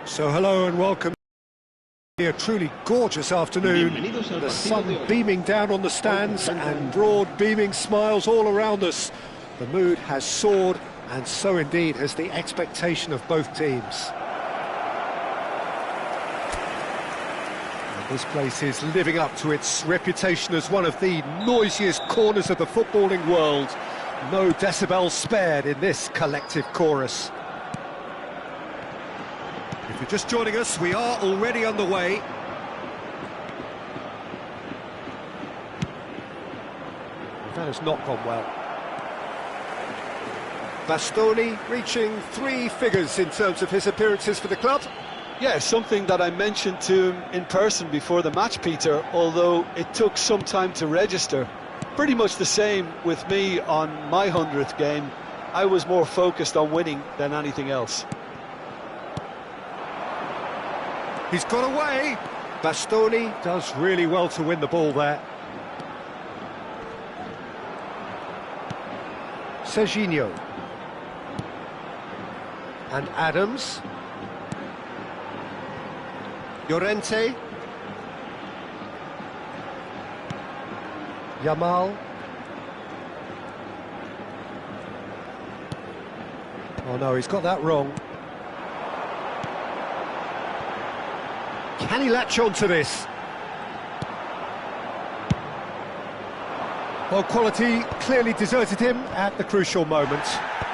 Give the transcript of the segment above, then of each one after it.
So hello and welcome. A truly gorgeous afternoon, the sun beaming down on the stands and broad beaming smiles all around us. The mood has soared, and so indeed has the expectation of both teams. And this place is living up to its reputation as one of the noisiest corners of the footballing world. No decibels spared in this collective chorus. If you're just joining us, we are already underway. That has not gone well. Bastoni reaching 3 figures in terms of his appearances for the club. Yeah, something that I mentioned to him in person before the match, Peter, although it took some time to register. Pretty much the same with me on my 100th game. I was more focused on winning than anything else. He's got away. Bastoni does really well to win the ball there. Serginho. And Adams. Llorente. Yamal. Oh no, he's got that wrong. Can he latch on to this? Well, quality clearly deserted him at the crucial moment.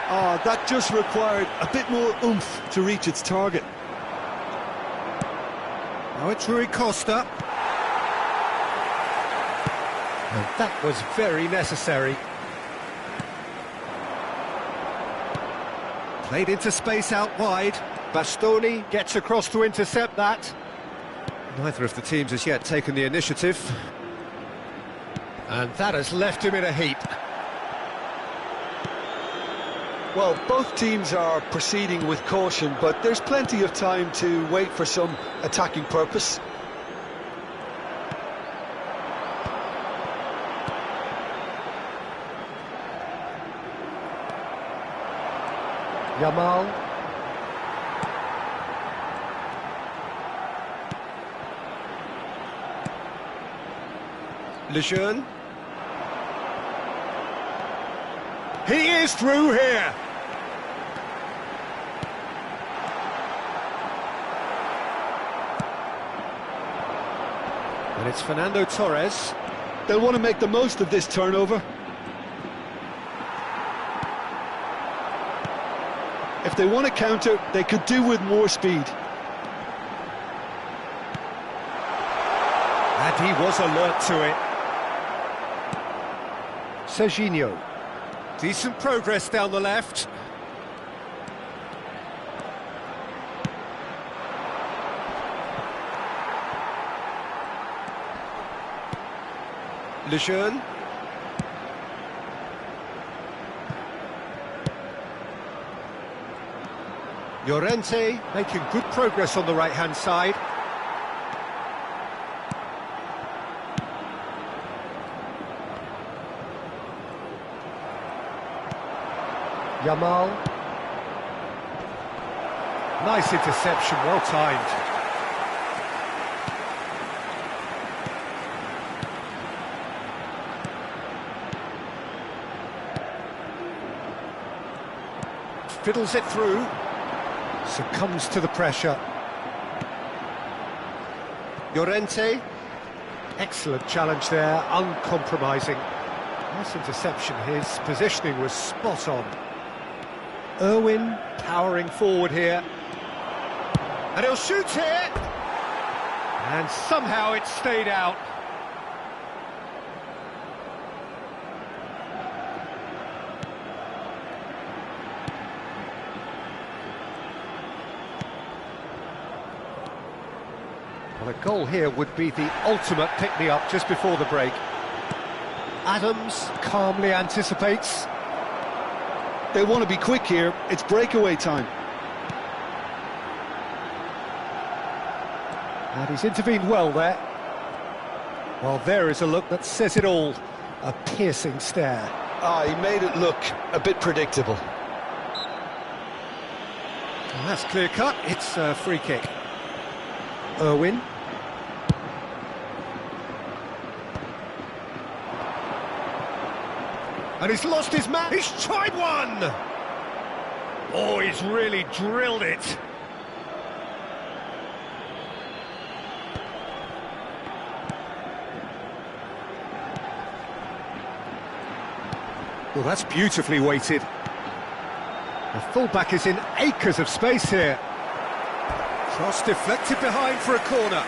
That just required a bit more oomph to reach its target. Now it's Rui Costa. And that was very necessary. Played into space out wide. Bastoni gets across to intercept that. Neither of the teams has yet taken the initiative. And that has left him in a heap. Well, both teams are proceeding with caution, but there's plenty of time to wait for some attacking purpose. Yamal. Lejeune. He is through here. And it's Fernando Torres. They'll want to make the most of this turnover. If they want to counter, they could do with more speed. And he was alert to it. Serginho. Decent progress down the left. Lejeune. Llorente making good progress on the right-hand side. Yamal. Nice interception, well timed. Fiddles it through. Succumbs to the pressure. Llorente. Excellent challenge there, uncompromising. Nice interception, his positioning was spot on. Irwin powering forward here. And he'll shoot here! And somehow it stayed out. Well, a goal here would be the ultimate pick-me-up just before the break. Adams calmly anticipates. They want to be quick here, it's breakaway time. And he's intervened well there. Well, there is a look that says it all. A piercing stare. He made it look a bit predictable. Well, that's clear cut. It's a free kick. Irwin. And he's lost his man. He's tried one. Oh, he's really drilled it. Well, that's beautifully weighted. The fullback is in acres of space here. Cross deflected behind for a corner.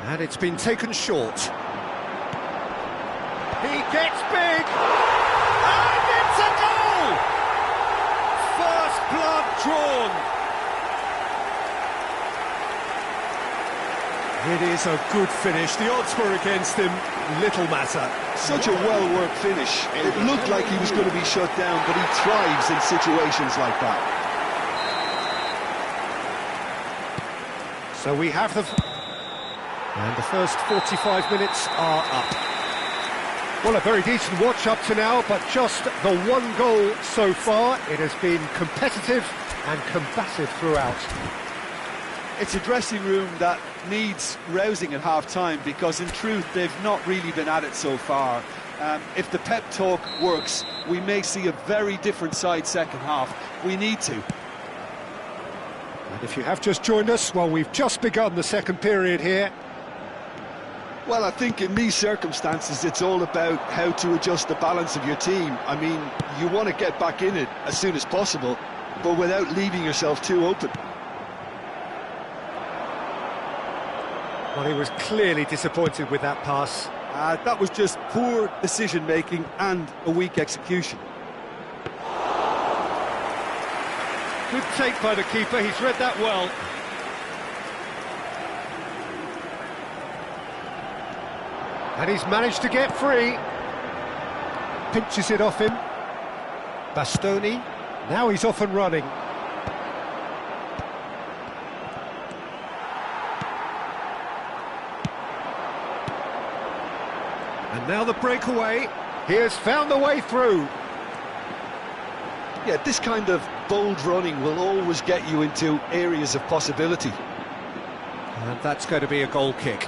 And it's been taken short. He gets big! And it's a goal! First blood drawn. It is a good finish. The odds were against him. Little matter. Such a well-worked finish. It looked like he was going to be shut down, but he thrives in situations like that. So we have the... And the first 45 minutes are up. Well, a very decent watch up to now, but just the one goal so far. It has been competitive and combative throughout. It's a dressing room that needs rousing at half-time, because in truth they've not really been at it so far. If the pep talk works, we may see a very different side second half. We need to. And if you have just joined us, well, we've just begun the second period here. Well, I think in these circumstances it's all about how to adjust the balance of your team. I mean, you want to get back in it as soon as possible, but without leaving yourself too open. Well, he was clearly disappointed with that pass. That was just poor decision-making and a weak execution. Good take by the keeper, he's read that well. And he's managed to get free. Pinches it off him. Bastoni, now he's off and running. And now the breakaway. He has found the way through. Yeah, this kind of bold running will always get you into areas of possibility. And that's going to be a goal kick.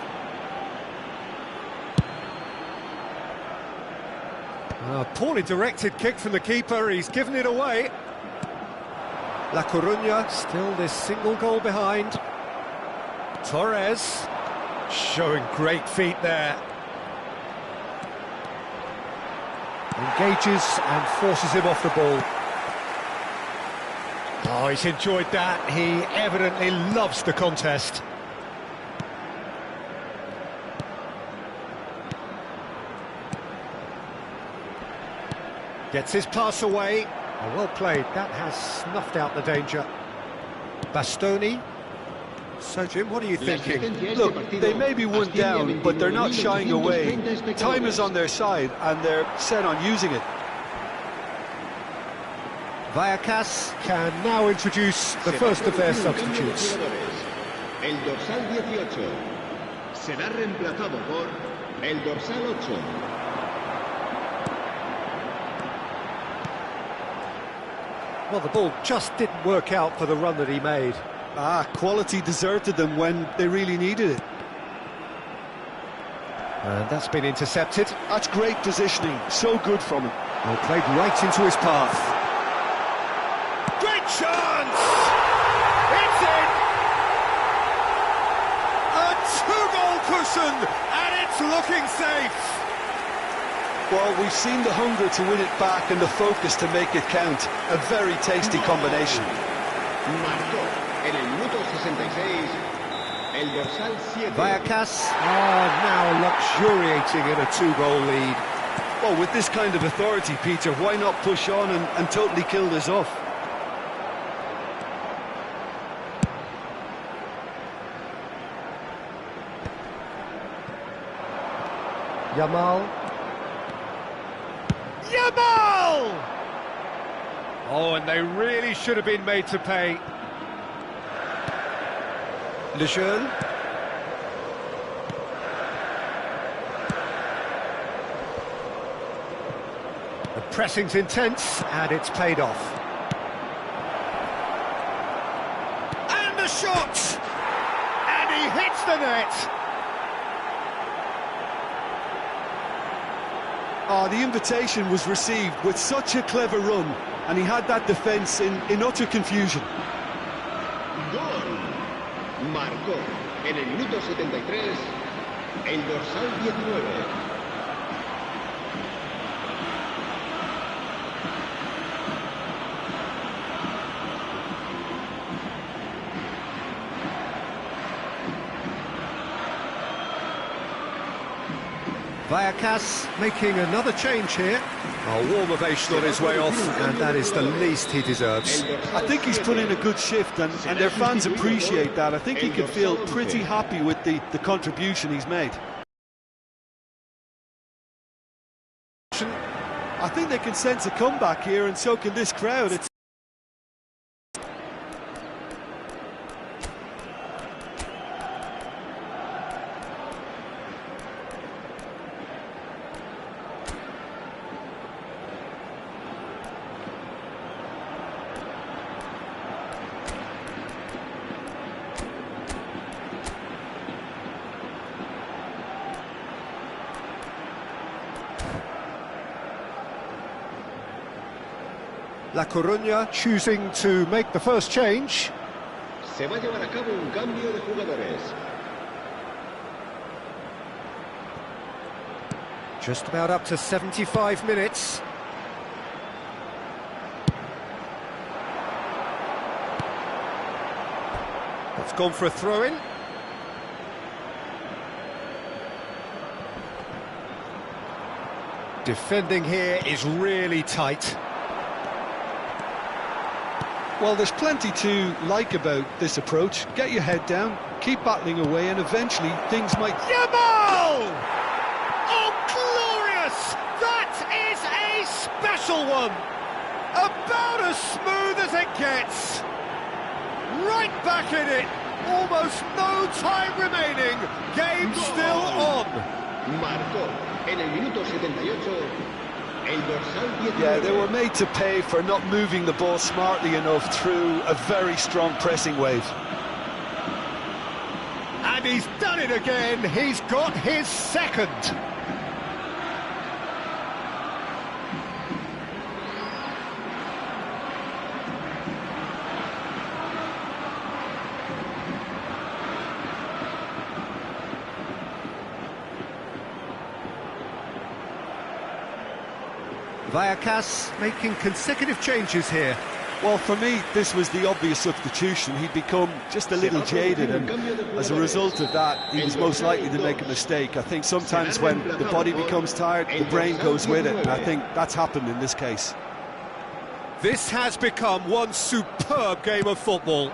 A poorly directed kick from the keeper, he's given it away. La Coruña still this single goal behind. Torres showing great feet there. Engages and forces him off the ball. Oh, he's enjoyed that. He evidently loves the contest. Gets his pass away. Oh, well played. That has snuffed out the danger. Bastoni. So, Jim, what are you thinking? Look, they may be one down, but they're not shying away. Time is on their side, and they're set on using it. Vallecas can now introduce the first of their substitutes. El dorsal 18 será reemplazado por el dorsal 8. Well, the ball just didn't work out for the run that he made. Quality deserted them when they really needed it. And that's been intercepted. That's great positioning, so good from him. Well, played right into his path. Great chance! It's in! A two-goal cushion, and it's looking safe. Well, we've seen the hunger to win it back and the focus to make it count. A very tasty combination. Marcó en el minuto 66 el dorsal 7. Vallecas are now luxuriating in a two-goal lead. Well, with this kind of authority, Peter, why not push on and totally kill this off? Yamal. Yamal! Oh, and they really should have been made to pay. Lejeune. pressing's intense, and it's paid off. And the shot! And he hits the net! Oh, the invitation was received with such a clever run, and he had that defence in utter confusion. Gol. Marcó en el minuto 73 el dorsal 19. Vallecas making another change here. A warm ovation on his way off, and that is the least he deserves. I think he's put in a good shift, and their fans appreciate that. I think he can feel pretty happy with the contribution he's made. I think they can sense a comeback here, and so can this crowd. It's La Coruña choosing to make the first change. Se va a llevar a cabo un cambio de jugadores. Just about up to 75 minutes. It's gone for a throw-in. Defending here is really tight. Well, there's plenty to like about this approach. Get your head down, keep battling away, and eventually things might... Yamal! Oh, glorious! That is a special one! About as smooth as it gets! Right back in it! Almost no time remaining! Game still on! Marcó en el minuto 78 el dorsal 19. Yeah, they were made to pay for not moving the ball smartly enough through a very strong pressing wave. And he's done it again. He's got his second. Vallecas making consecutive changes here. Well, for me, this was the obvious substitution. He'd become just a little jaded, and as a result of that, he was most likely to make a mistake. I think sometimes when the body becomes tired, the brain goes with it, and I think that's happened in this case. This has become one superb game of football.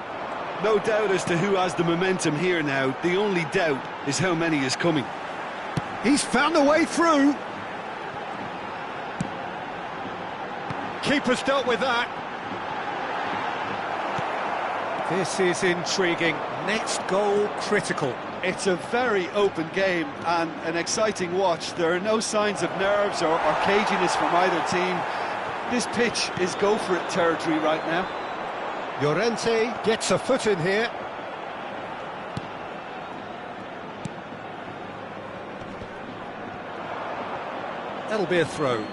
No doubt as to who has the momentum here now. The only doubt is how many is coming. He's found a way through. Keeper's dealt with that. This is intriguing. Next goal critical. It's a very open game and an exciting watch. There are no signs of nerves or caginess from either team. This pitch is go-for-it territory right now. Llorente gets a foot in here. That'll be a throw.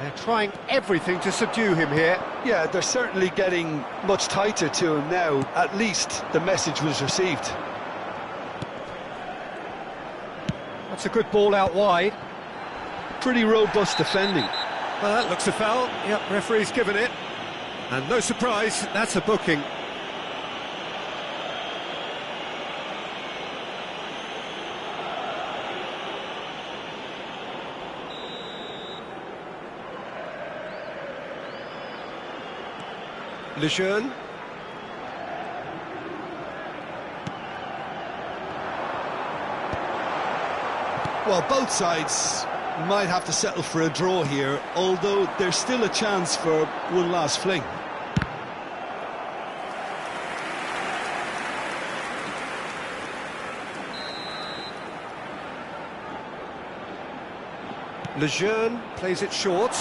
They're trying everything to subdue him here. Yeah, they're certainly getting much tighter to him now. At least the message was received. That's a good ball out wide. Pretty robust defending. Well, that looks a foul. Yep, referee's given it. And no surprise, that's a booking. Lejeune. Well, both sides might have to settle for a draw here, although there's still a chance for one last fling. Lejeune plays it short.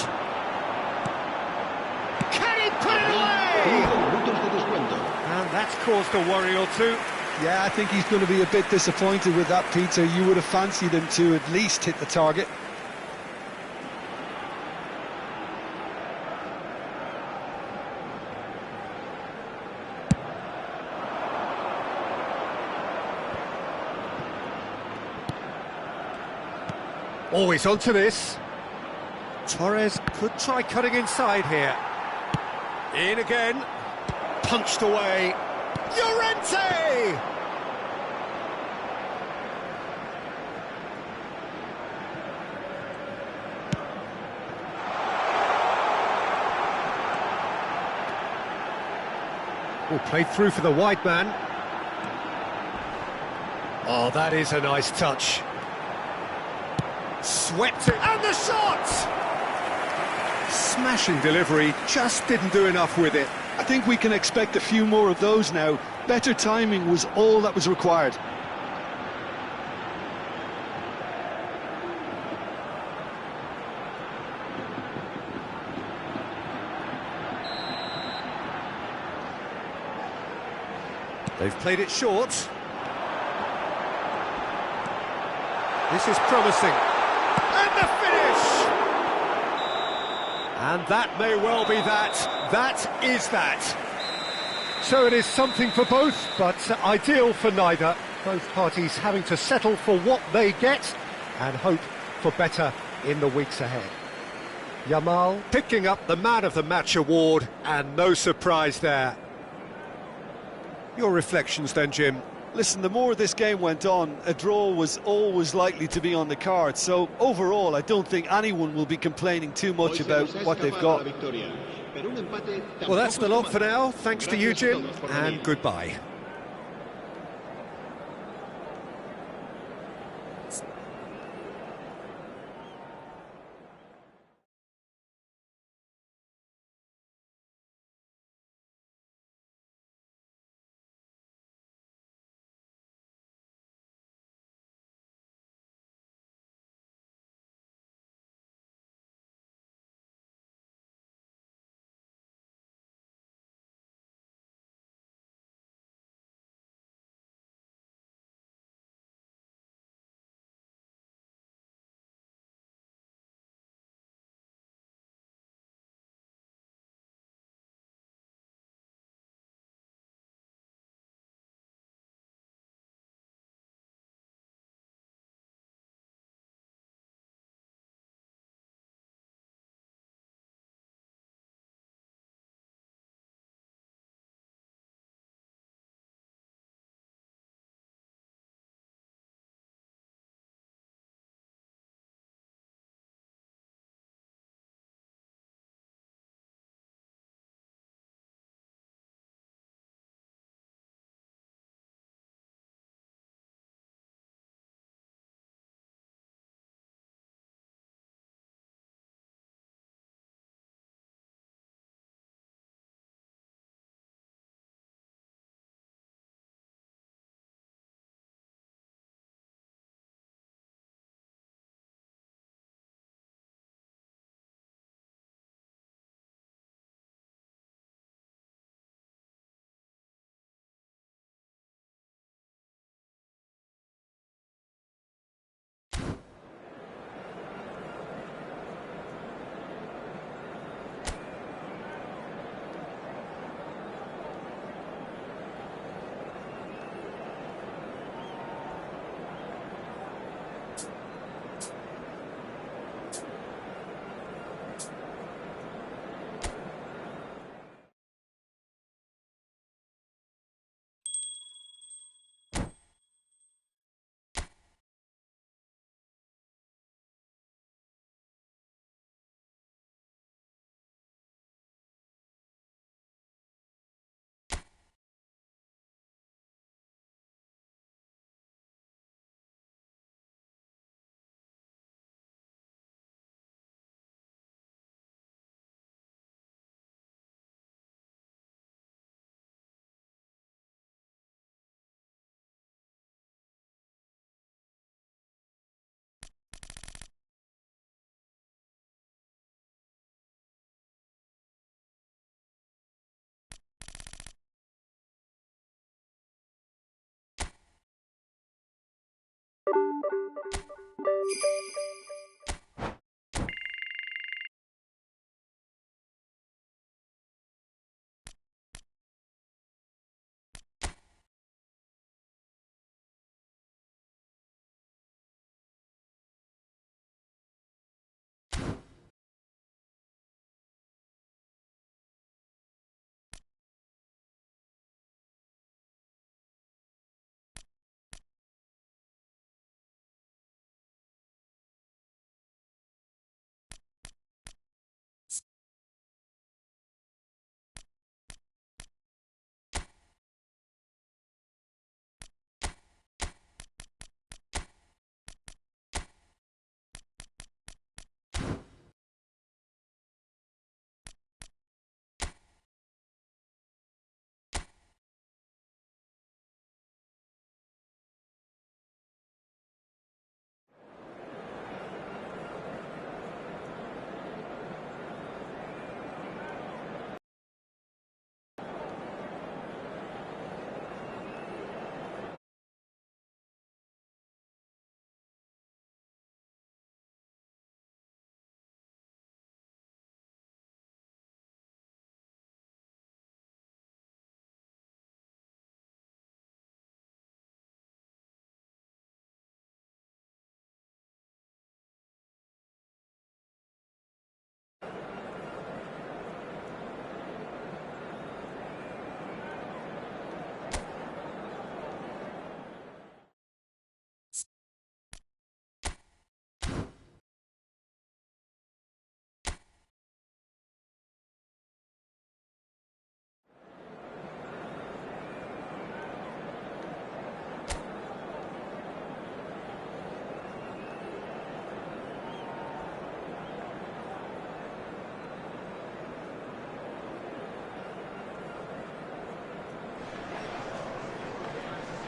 Can he put it away? 5 minutos de descuento. And that's caused a worry or two. Yeah, I think he's going to be a bit disappointed with that, Peter. You would have fancied him to at least hit the target. Always onto this. Torres could try cutting inside here. In again. Punched away. Llorente! Oh, played through for the wide man. Oh, that is a nice touch. Swept it, and the shot! Smashing delivery, just didn't do enough with it. I think we can expect a few more of those now. Better timing was all that was required. They've played it short. This is promising. And the finish! And that may well be that. That is that. So it is something for both, but ideal for neither. Both parties having to settle for what they get and hope for better in the weeks ahead. Yamal picking up the Man of the Match award, and no surprise there. Your reflections then, Jim? Listen, the more this game went on, a draw was always likely to be on the card. So overall, I don't think anyone will be complaining too much about what they've got. Well, that's the lot for now. Thanks to you, Jim, and goodbye.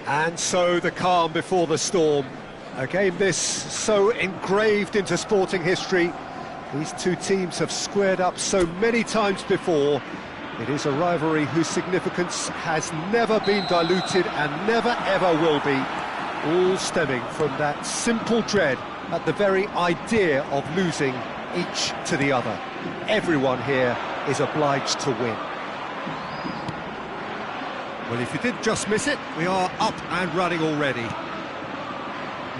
And so the calm before the storm. A game this so engraved into sporting history. These two teams have squared up so many times before. It is a rivalry whose significance has never been diluted and never ever will be. All stemming from that simple dread at the very idea of losing each to the other. Everyone here is obliged to win. Well, if you did just miss it, we are up and running already.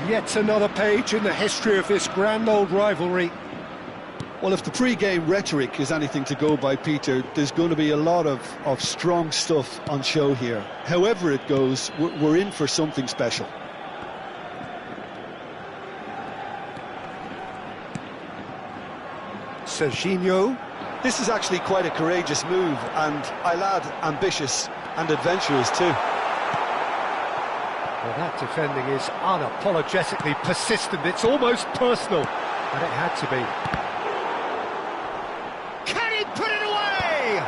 Yet another page in the history of this grand old rivalry. Well, if the pre-game rhetoric is anything to go by, Peter, there's going to be a lot of strong stuff on show here. However it goes, we're in for something special. Serginho. This is actually quite a courageous move, and I'll add ambitious and adventurous too. Well, that defending is unapologetically persistent. It's almost personal, and it had to be. Can he put it away?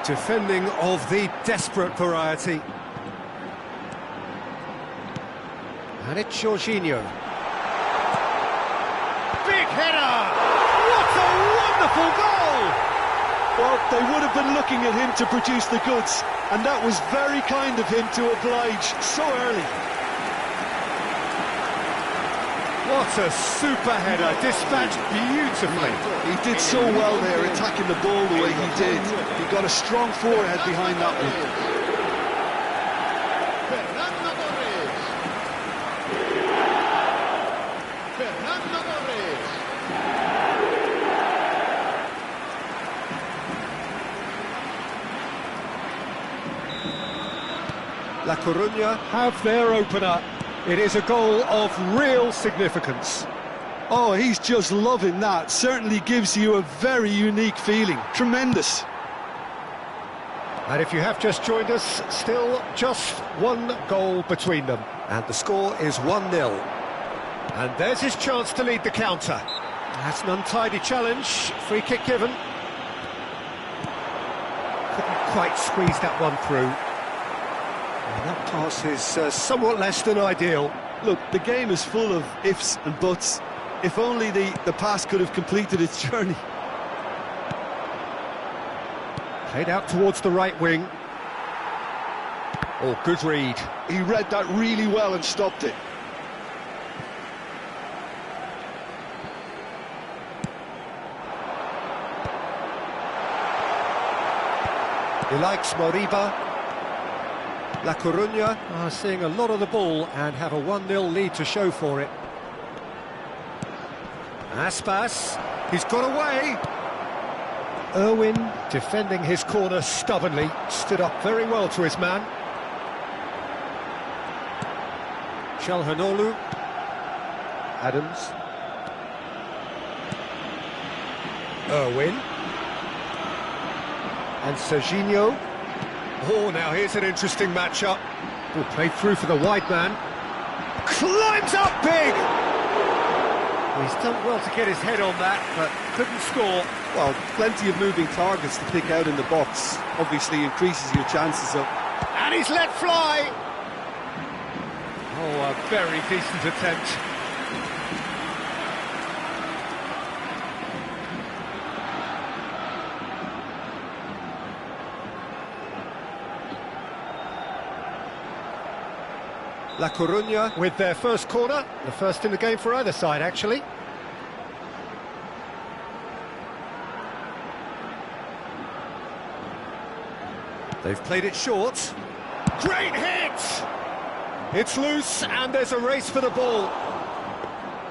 Defending of the desperate variety. And it's Jorginho. Big header! What a wonderful goal! Well, they would have been looking at him to produce the goods, and that was very kind of him to oblige so early. What a super header, dispatched beautifully. He did so well there, attacking the ball the way he did. He got a strong forehead behind that one. La Coruña have their opener. It is a goal of real significance. Oh, he's just loving that. Certainly gives you a very unique feeling. Tremendous. And if you have just joined us, still just one goal between them. And the score is 1-0. And there's his chance to lead the counter. That's an untidy challenge. Free kick given. Couldn't quite squeeze that one through. And that pass is somewhat less than ideal. Look, the game is full of ifs and buts. If only the pass could have completed its journey. Played out towards the right wing. Oh, good read. He read that really well and stopped it. He likes Moriba. La Coruña are seeing a lot of the ball and have a 1-0 lead to show for it. Aspas, he's got away. Irwin, defending his corner stubbornly, stood up very well to his man. Çalhanoğlu. Adams. Irwin. And Serginho. Oh, now here's an interesting matchup. Ball played through for the wide man. Climbs up big! He's done well to get his head on that, but couldn't score. Well, plenty of moving targets to pick out in the box. Obviously increases your chances of... And he's let fly! Oh, a very decent attempt. La Coruña with their first corner, the first in the game for either side, actually. They've played it short. Great hit! It's loose, and there's a race for the ball.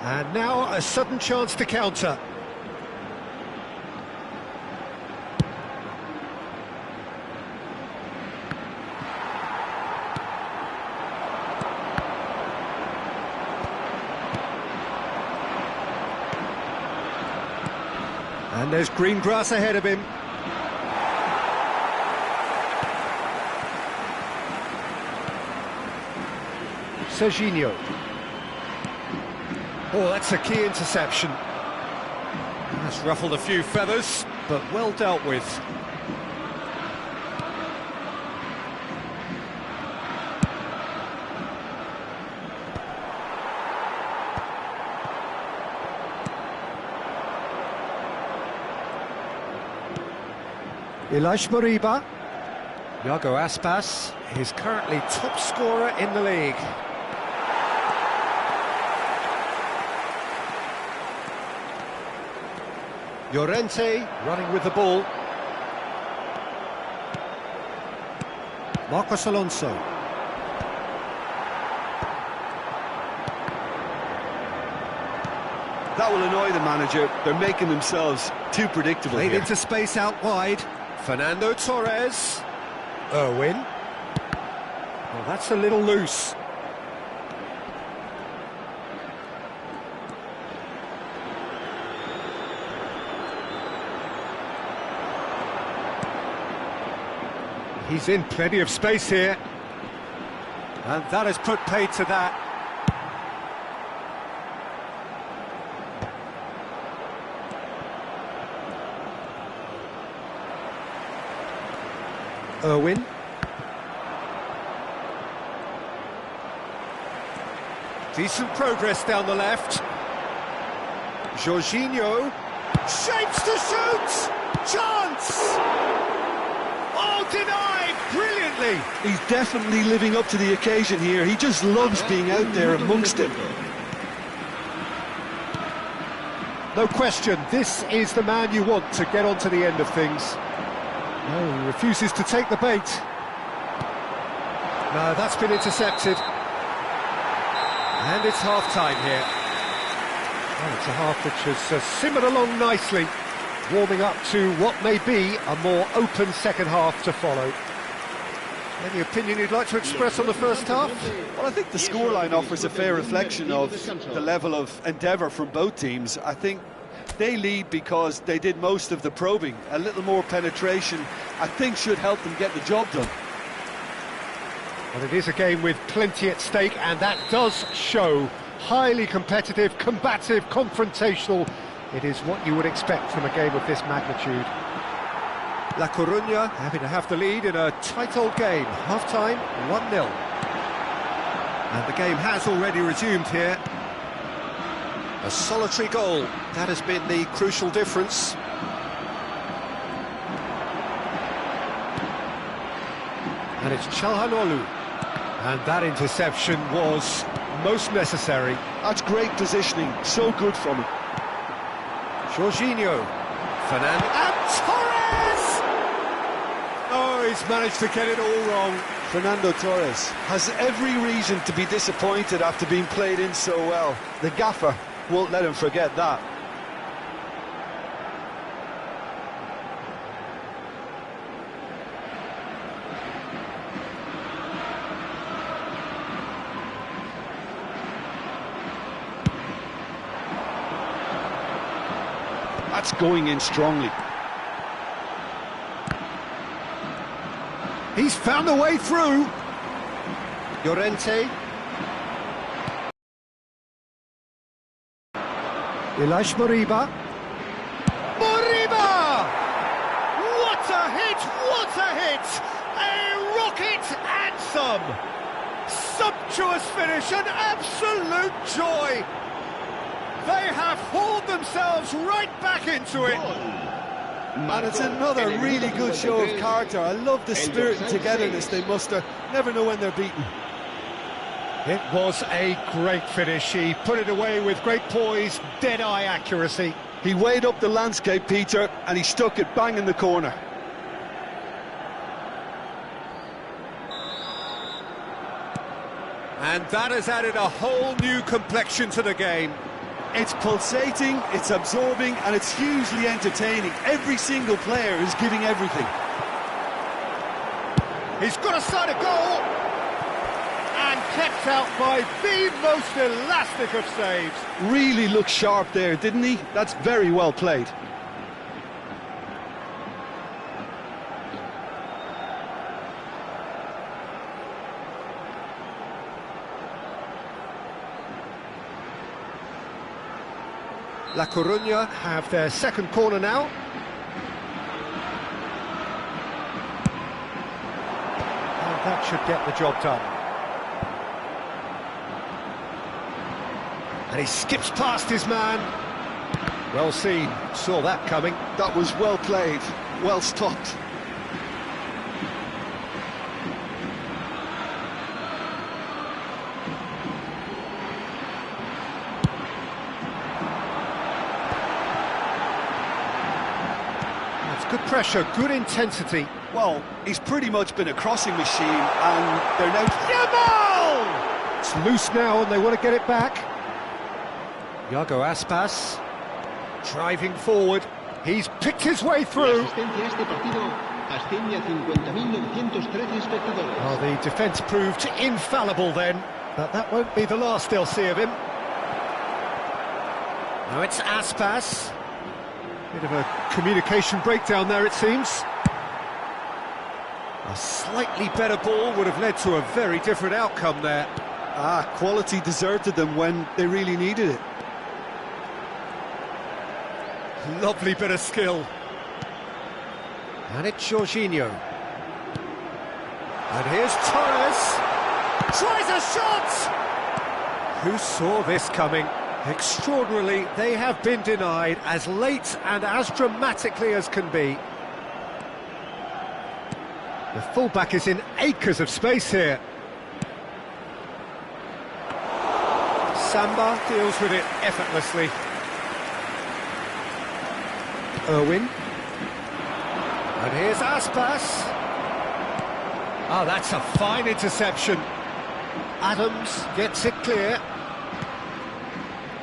And now a sudden chance to counter. And there's green grass ahead of him. Serginho. Oh, that's a key interception. That's ruffled a few feathers, but well dealt with. Ilaix Moriba. Iago Aspas is currently top scorer in the league. Llorente running with the ball. Marcos Alonso. That will annoy the manager. They're making themselves too predictable Played here. into space out wide. Fernando Torres. Irwin. Well, that's a little loose. He's in plenty of space here. And that has put paid to that. Irwin. Decent progress down the left. Jorginho. Shapes to shoot! Chance! Oh, denied! Brilliantly! He's definitely living up to the occasion here. He just loves being out there amongst it. No question, this is the man you want to get onto the end of things. No, he refuses to take the bait. No, that's been intercepted. And it's half-time here. Oh, it's a half which has simmered along nicely, warming up to what may be a more open second half to follow. Any opinion you'd like to express on the first half? Well, I think the scoreline offers a fair reflection of the level of endeavour from both teams. I think they lead because they did most of the probing. A little more penetration, I think, should help them get the job done. Well, it is a game with plenty at stake, and that does show. Highly competitive, combative, confrontational. It is what you would expect from a game of this magnitude. La Coruña happy to have the lead in a tight old game. Half-time, 1-0. And the game has already resumed here. A solitary goal, that has been the crucial difference. And it's Çalhanoğlu. And that interception was most necessary. That's great positioning, so good from him. Jorginho. Fernando. And Torres! Oh, Oh, he's managed to get it all wrong. Fernando Torres has every reason to be disappointed after being played in so well. The gaffer won't let him forget that. That's going in strongly. He's found a way through. Llorente. Ilaix Moriba. Moriba! What a hit! What a hit! A rocket and some! Sumptuous finish, an absolute joy! They have hauled themselves right back into it. And it's another really good show of character. I love the spirit and togetherness they muster. Never know when they're beaten. It was a great finish. He put it away with great poise, dead-eye accuracy. He weighed up the landscape, Peter, and he stuck it bang in the corner. And that has added a whole new complexion to the game. It's pulsating, it's absorbing, and it's hugely entertaining. Every single player is giving everything. He's got a side of goal and kept out by the most elastic of saves. Really looked sharp there, didn't he? That's very well played. La Coruña have their second corner now. And that should get the job done. And he skips past his man. Well seen, saw that coming. That was well played, well stopped. Good pressure, good intensity. Well, he's pretty much been a crossing machine, and they're now... Yamal! It's loose now, and they want to get it back. Iago Aspas, driving forward. He's picked his way through. Well, the defence proved infallible then, but that won't be the last they'll see of him. Now it's Aspas. Bit of a communication breakdown there, it seems. A slightly better ball would have led to a very different outcome there. Quality deserted them when they really needed it. Lovely bit of skill. And it's Jorginho. And here's Torres. Tries a shot! Who saw this coming? Extraordinarily, they have been denied as late and as dramatically as can be. The fullback is in acres of space here. Samba deals with it effortlessly. Irwin. And here's Aspas. Oh, that's a fine interception. Adams gets it clear.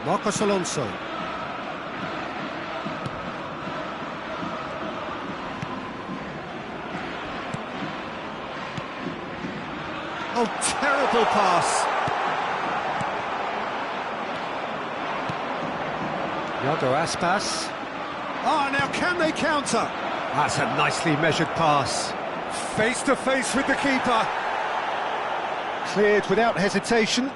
Marcos Alonso. Oh, terrible pass. Iago Aspas. Oh, now can they counter? That's a nicely measured pass. Face to face with the keeper. Cleared without hesitation.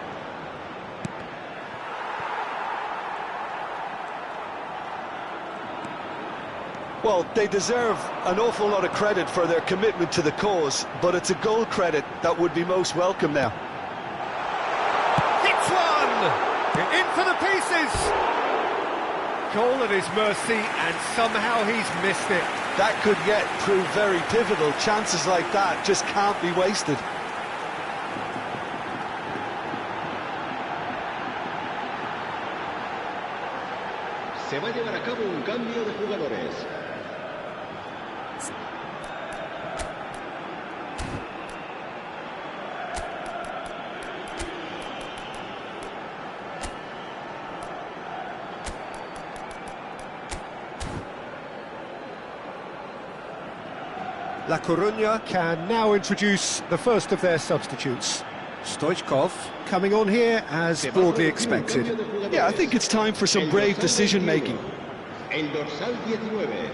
Well, they deserve an awful lot of credit for their commitment to the cause, but it's a goal credit that would be most welcome now. Hits one! In for the pieces! Goal at his mercy, and somehow he's missed it. That could yet prove very pivotal. Chances like that just can't be wasted. Se va a llevar a cabo un cambio de jugadores. La Coruña can now introduce the first of their substitutes. Stoichkov coming on here as broadly expected. Yeah, I think it's time for some brave decision-making. El dorsal 19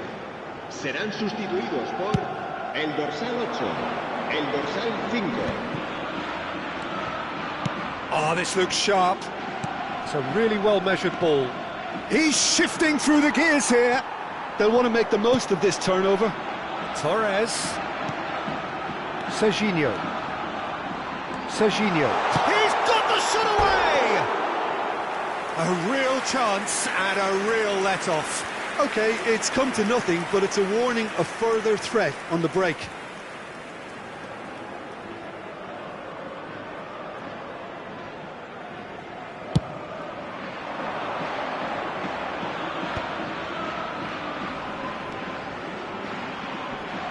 serán sustituidos por el dorsal 8, el dorsal 5. Oh, this looks sharp. It's a really well-measured ball. He's shifting through the gears here. They'll want to make the most of this turnover. Torres. Serginho. Serginho. He's got the shot away! A real chance and a real let-off. Okay, it's come to nothing, but it's a warning of further threat on the break.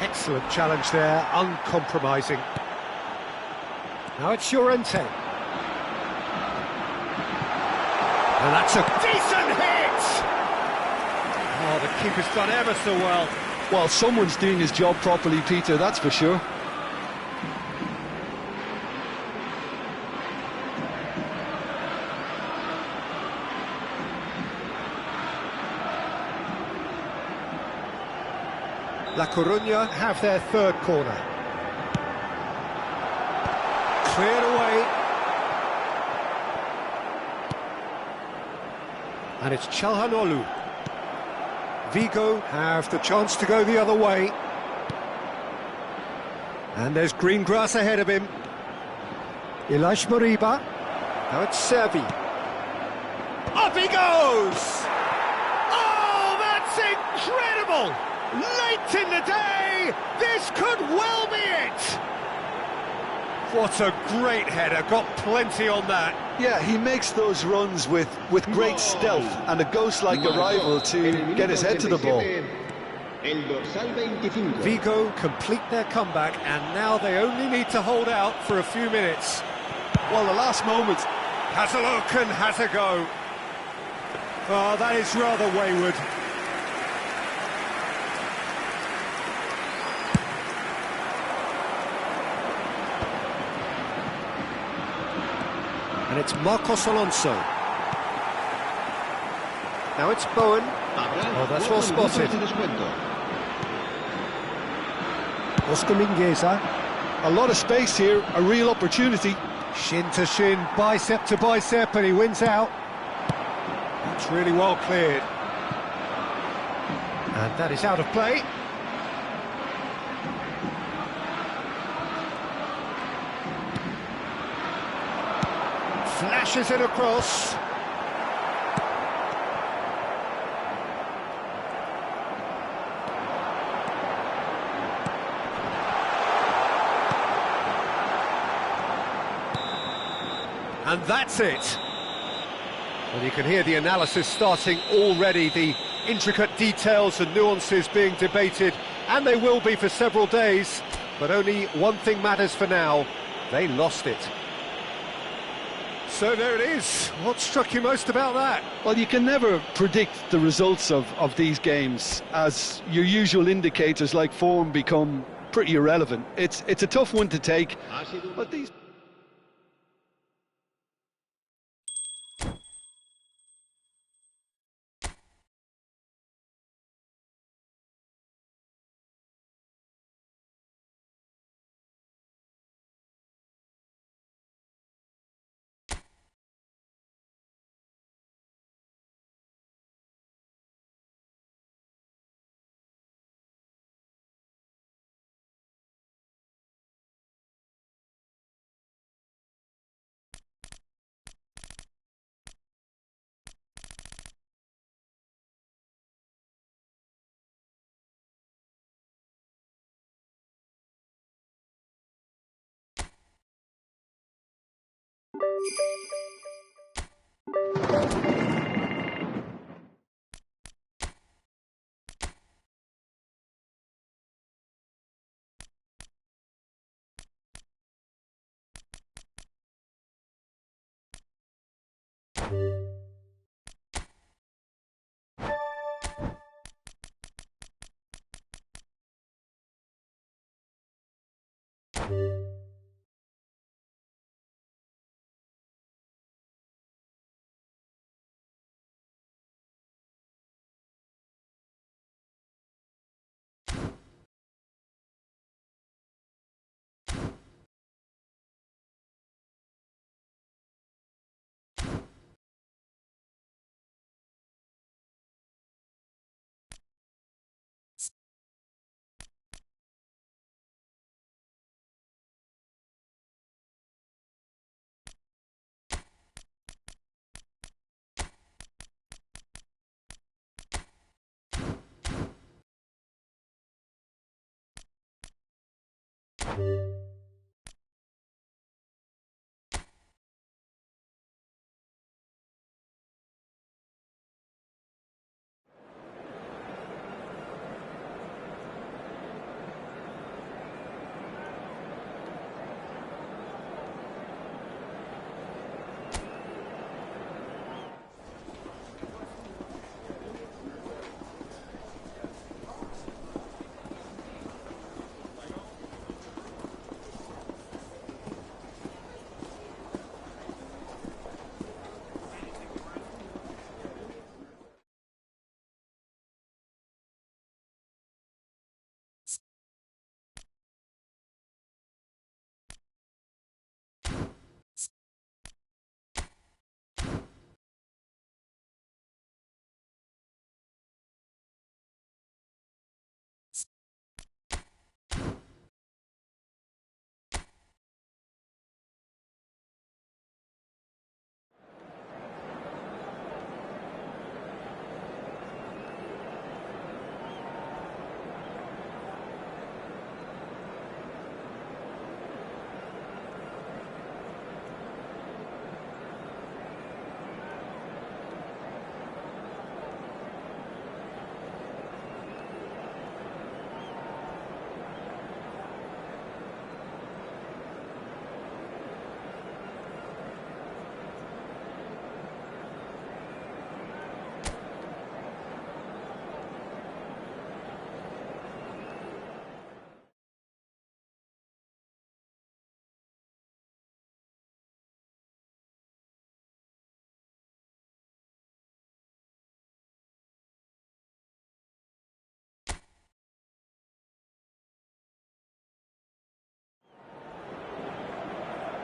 Excellent challenge there, uncompromising. Now it's Llorente. And that's a decent hit! Oh, the keeper's done ever so well. Well, someone's doing his job properly, Peter, that's for sure. La Coruña have their third corner. Cleared away. And it's Çalhanoğlu. Vigo have the chance to go the other way. And there's green grass ahead of him. Ilaix Moriba. Now it's Servi. Up he goes! Oh, that's incredible! Late in the day, this could well be it! What a great header, got plenty on that. Yeah, he makes those runs with great stealth and a ghost-like arrival to get his head to the ball. El dorsal 25. Vigo complete their comeback, and now they only need to hold out for a few minutes. Well, the last moment. Has a look and has a go. Oh, that is rather wayward. And it's Marcos Alonso. Now it's Bowen. Oh, that's well spotted. Oscar Mingueza. A lot of space here, a real opportunity. Shin to shin, bicep to bicep, and he wins out. That's really well cleared. And that is out of play. Flashes it across. And that's it. Well, you can hear the analysis starting already, the intricate details and nuances being debated, and they will be for several days. But only one thing matters for now: they lost it. So there it is. What struck you most about that? Well, you can never predict the results of these games, as your usual indicators like form become pretty irrelevant. It's a tough one to take, but these...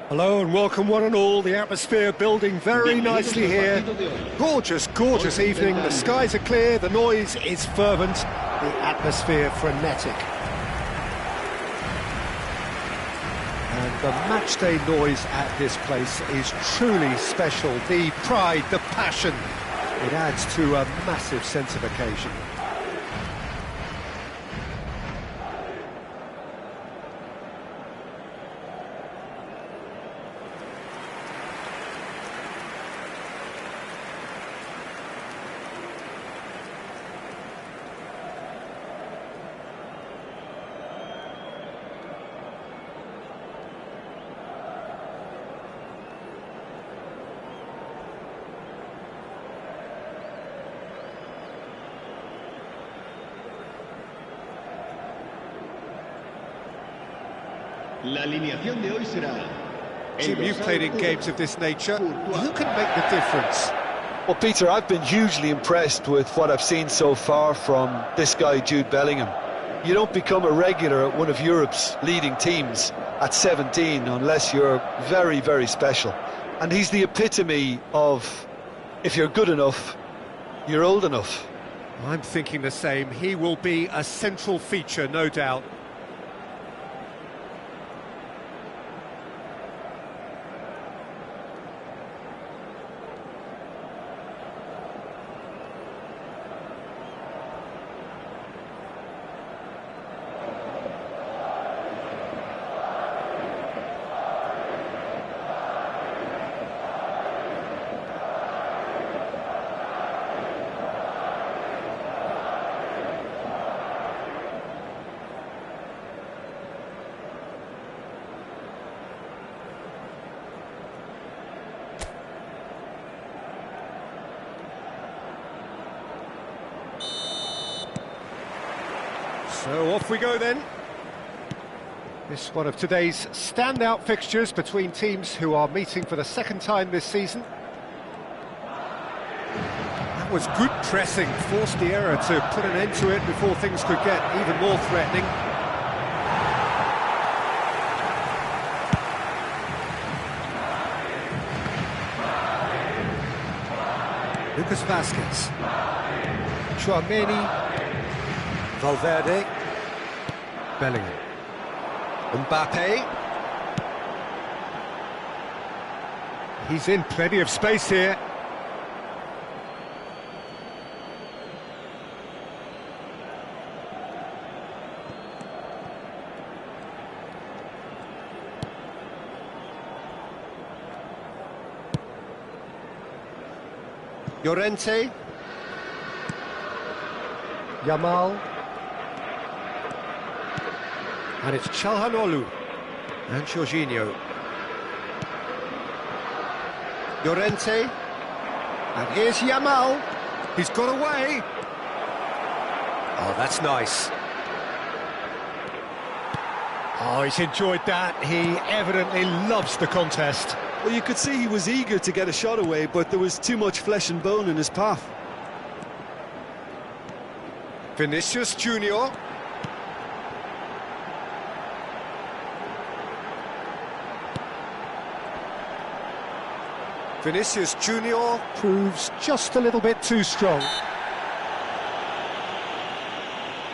Hello and welcome one and all. The atmosphere building very nicely here. Gorgeous, gorgeous evening. The skies are clear, the noise is fervent, the atmosphere frenetic. And the matchday noise at this place is truly special. The pride, the passion, it adds to a massive sense of occasion. La alineación de hoy será... Jim, you've played in games of this nature. Who can make the difference? Well, Peter, I've been hugely impressed with what I've seen so far from this guy, Jude Bellingham. You don't become a regular at one of Europe's leading teams at 17 unless you're very, very special. And he's the epitome of, if you're good enough, you're old enough. I'm thinking the same. He will be a central feature, no doubt. So off we go then. This one of today's standout fixtures between teams who are meeting for the second time this season. That was good pressing, forced the error to put an end to it before things could get even more threatening. Lucas Vazquez, Chouameni, Valverde, Bellingham, Mbappe. He's in plenty of space here. Llorente, Yamal, and it's Çalhanoğlu and Jorginho. Llorente, and here's Yamal. He's got away. Oh, that's nice. Oh, he's enjoyed that. He evidently loves the contest. Well, you could see he was eager to get a shot away, but there was too much flesh and bone in his path. Vinicius Junior. Vinicius Junior proves just a little bit too strong.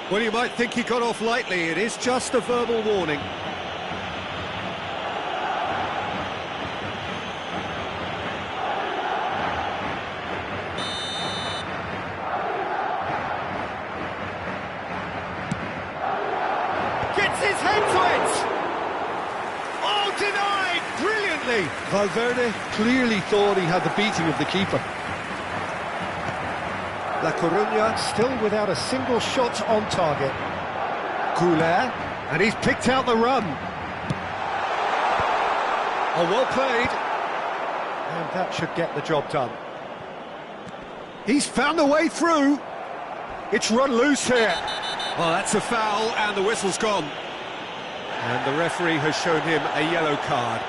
Well, you might think he got off lightly. It is just a verbal warning. Gets his head to it! Oh, denied! Brilliantly! Valverde clearly thought he had the beating of the keeper. La Coruña still without a single shot on target. Goulet, and he's picked out the run. Oh, well played. And that should get the job done. He's found a way through. It's run loose here. Oh, that's a foul, and the whistle's gone. And the referee has shown him a yellow card.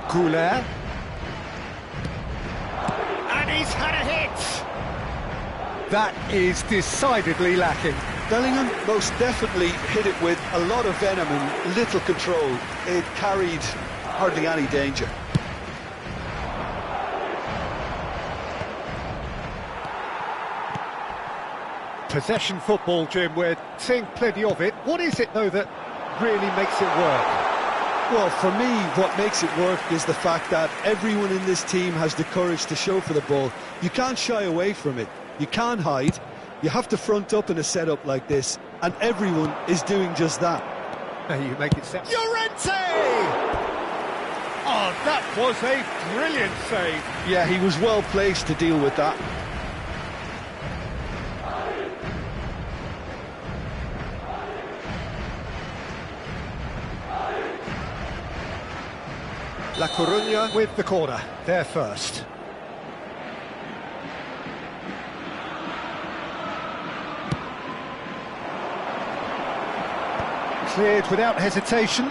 Goulet. And he's had a hit! That is decidedly lacking. Bellingham most definitely hit it with a lot of venom and little control. It carried hardly any danger. Possession football, Jim, we're seeing plenty of it. What is it, though, that really makes it work? Well, for me, what makes it work is the fact that everyone in this team has the courage to show for the ball. You can't shy away from it. You can't hide. You have to front up in a setup like this, and everyone is doing just that. You make it sound... Llorente! Oh, that was a brilliant save. Yeah, he was well placed to deal with that. La Coruña with the corner, there first. Cleared without hesitation.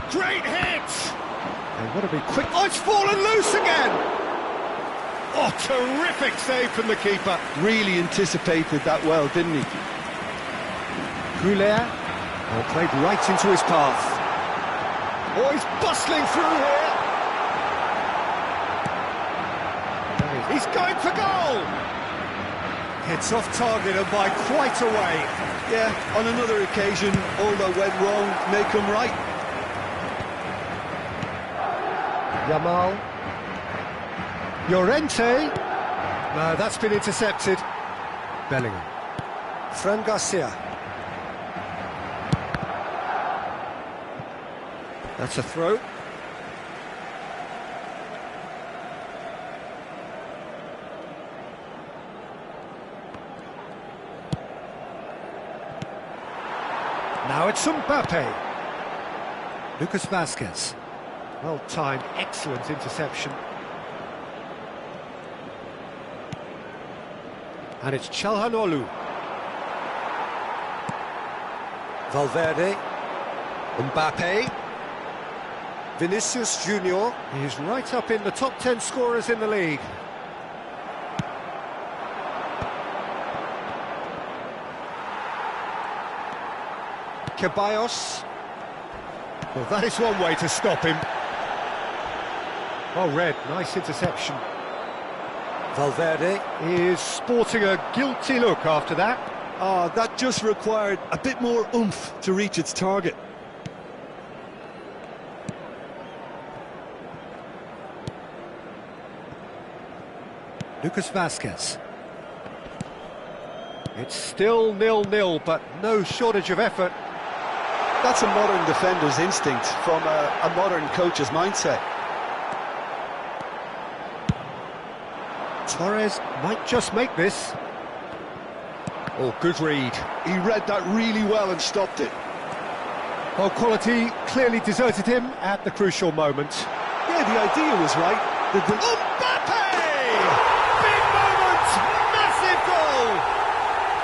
Great hit! They want to be quick. Oh, it's fallen loose again! Oh, terrific save from the keeper. Really anticipated that well, didn't he? Goulet, played right into his path. Oh, he's bustling through here. He's going for goal. It's off target and by quite a way. Yeah, on another occasion, all that went wrong may come right. Yamal. Llorente. No, that's been intercepted. Bellingham. Fran Garcia. That's a throw. Now it's Mbappe. Lucas Vazquez. Well timed, excellent interception. And it's Çalhanoğlu. Valverde. Mbappe. Vinicius Junior. He's right up in the top 10 scorers in the league. Ceballos. Well, that is one way to stop him. Oh, Red, nice interception. Valverde is sporting a guilty look after that. Oh, that just required a bit more oomph to reach its target. Lucas Vazquez. It's still 0-0, but no shortage of effort. That's a modern defender's instinct from a modern coach's mindset. Torres might just make this. Oh, good read. He read that really well and stopped it. Well, quality clearly deserted him at the crucial moment. Yeah, the idea was right. Mbappe! Big moment! Massive goal!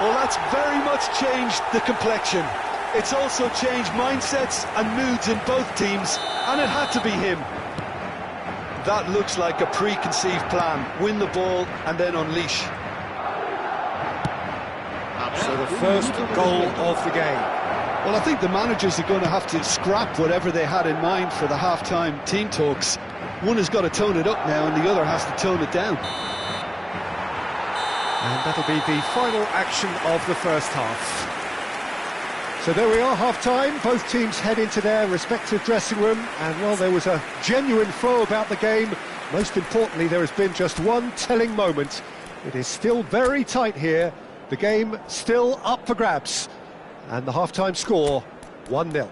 Well, that's very much changed the complexion. It's also changed mindsets and moods in both teams, and it had to be him. That looks like a preconceived plan. Win the ball and then unleash. So the first goal of the game. Well, I think the managers are going to have to scrap whatever they had in mind for the half-time team talks. One has got to tone it up now and the other has to tone it down. And that'll be the final action of the first half. So there we are, half-time. Both teams head into their respective dressing room. And, well, there was a genuine flow about the game. Most importantly, there has been just one telling moment. It is still very tight here. The game still up for grabs. And the half-time score, 1-0.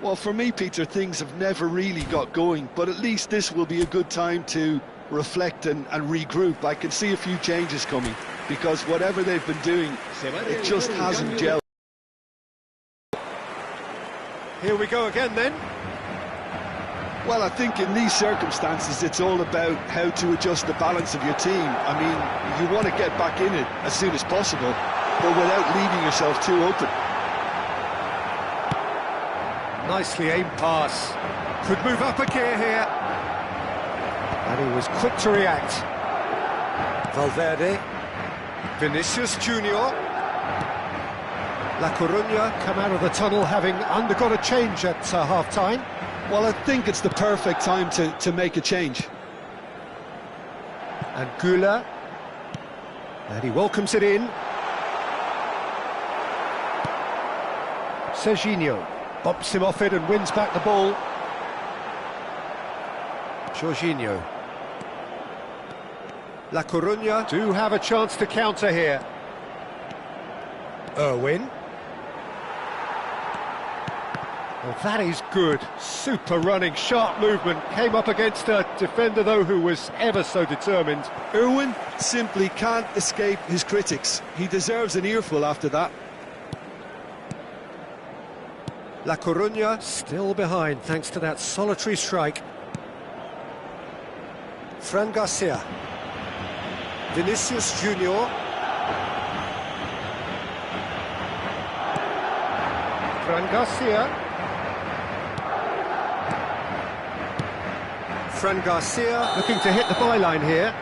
Well, for me, Peter, things have never really got going. But at least this will be a good time to reflect and regroup. I can see a few changes coming. Because whatever they've been doing, it just hasn't gelled. Here we go again, then. Well, I think in these circumstances, it's all about how to adjust the balance of your team. I mean, you want to get back in it as soon as possible, but without leaving yourself too open. Nicely aimed pass. Could move up a gear here. And he was quick to react. Valverde. Vinicius Junior. La Coruña come out of the tunnel having undergone a change at half-time. Well, I think it's the perfect time to make a change. And Güler. And he welcomes it in. Serginho bumps him off it and wins back the ball. Jorginho. La Coruña do have a chance to counter here. Irwin. Well, that is good. Super running, sharp movement. Came up against a defender, though, who was ever so determined. Irwin simply can't escape his critics. He deserves an earful after that. La Coruña still behind, thanks to that solitary strike. Fran Garcia. Vinicius Junior. Fran Garcia. Fran Garcia looking to hit the byline here.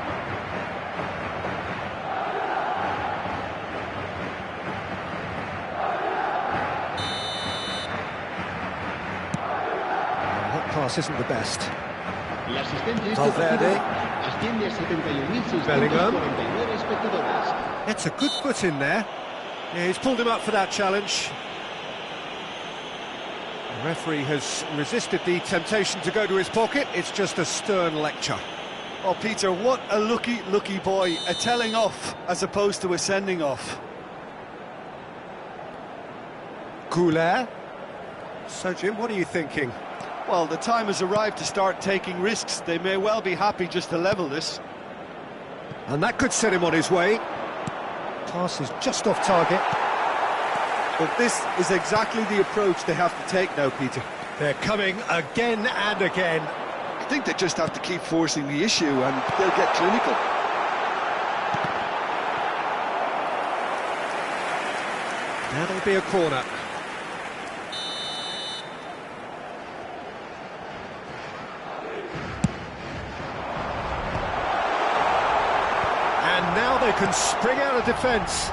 That pass isn't the best. Valverde. Bellingham. That's a good foot in there. Yeah, he's pulled him up for that challenge. The referee has resisted the temptation to go to his pocket. It's just a stern lecture. Oh, Peter, what a lucky boy. A telling off as opposed to a sending off. Güler. So, Jim, what are you thinking? Well, the time has arrived to start taking risks. They may well be happy just to level this. And that could set him on his way. Pass is just off target. But this is exactly the approach they have to take now, Peter. They're coming again and again. I think they just have to keep forcing the issue and they'll get clinical. That'll be a corner. And now they can spring out of defence.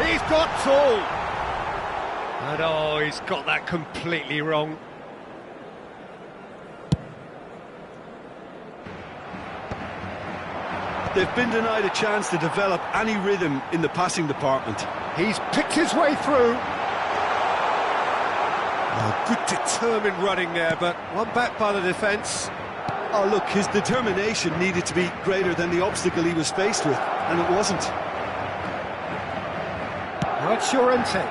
He's got tall. And oh, he's got that completely wrong. They've been denied a chance to develop any rhythm in the passing department. He's picked his way through. Oh, good determined running there, but one back by the defence. Oh, look, his determination needed to be greater than the obstacle he was faced with, and it wasn't. Now it's Llorente.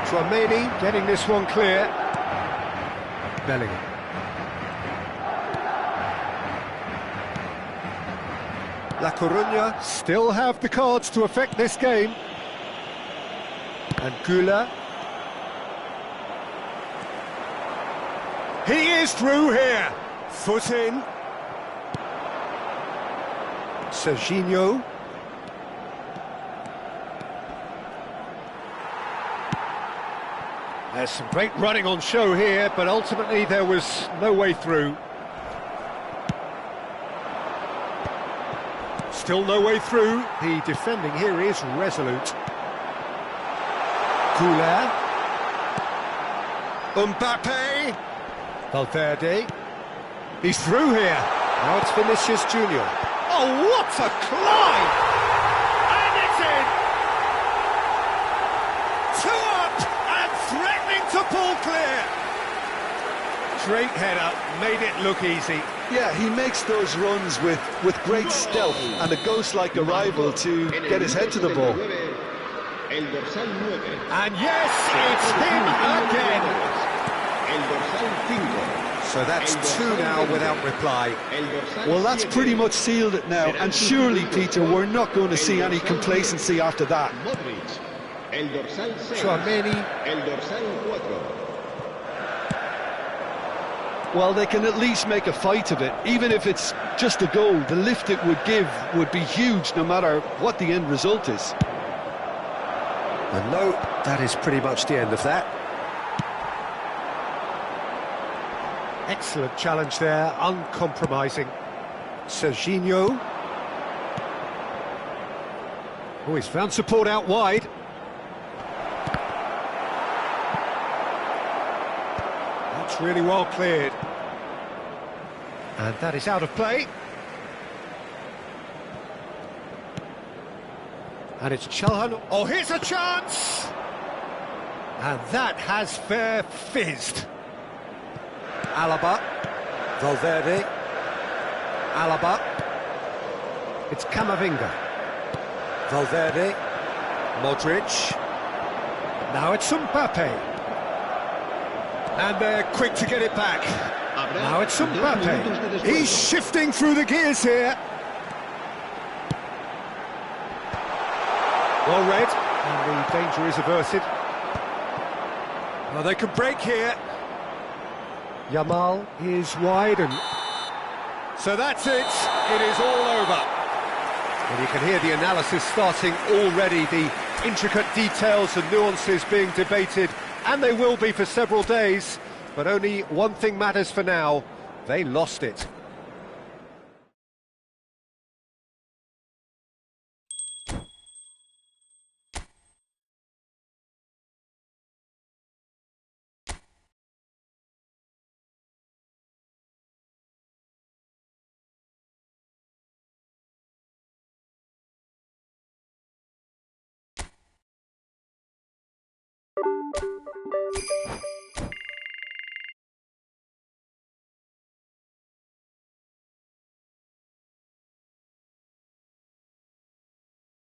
Tchouaméni getting this one clear. Bellingham. La Coruña still have the cards to affect this game. And Gula. He is through here. Foot in. Serginho. There's some great running on show here, but ultimately there was no way through. Still no way through. The defending here is resolute. Gula. Mbappe. Valverde. He's through here. Now it's Vinicius Junior. Oh, what a climb! And it's in! 2 up and threatening to pull clear. Great header, made it look easy. Yeah, he makes those runs with great stealth and a ghost-like arrival to get his head to the ball. And yes, it's him again. So that's 2 now without reply. Well, that's pretty much sealed it now, and surely, Peter, we're not going to see any complacency after that. Tchouaméni. Well, they can at least make a fight of it. Even if it's just a goal, the lift it would give would be huge no matter what the end result is. And no, that is pretty much the end of that. Excellent challenge there, uncompromising. Serginho. Oh, he's found support out wide. That's really well cleared. And that is out of play. And it's Chalhan. Oh, here's a chance! And that has fair fizzed. Alaba. Valverde. Alaba. It's Camavinga. Valverde. Modric. Now it's Mbappe. And they're quick to get it back. Now it's Mbappe. He's shifting through the gears here. Well read, and the danger is averted. Well, they can break here. Yamal is wide, and so that's it. It is all over. And you can hear the analysis starting already, the intricate details and nuances being debated, and they will be for several days. But only one thing matters for now: they lost it.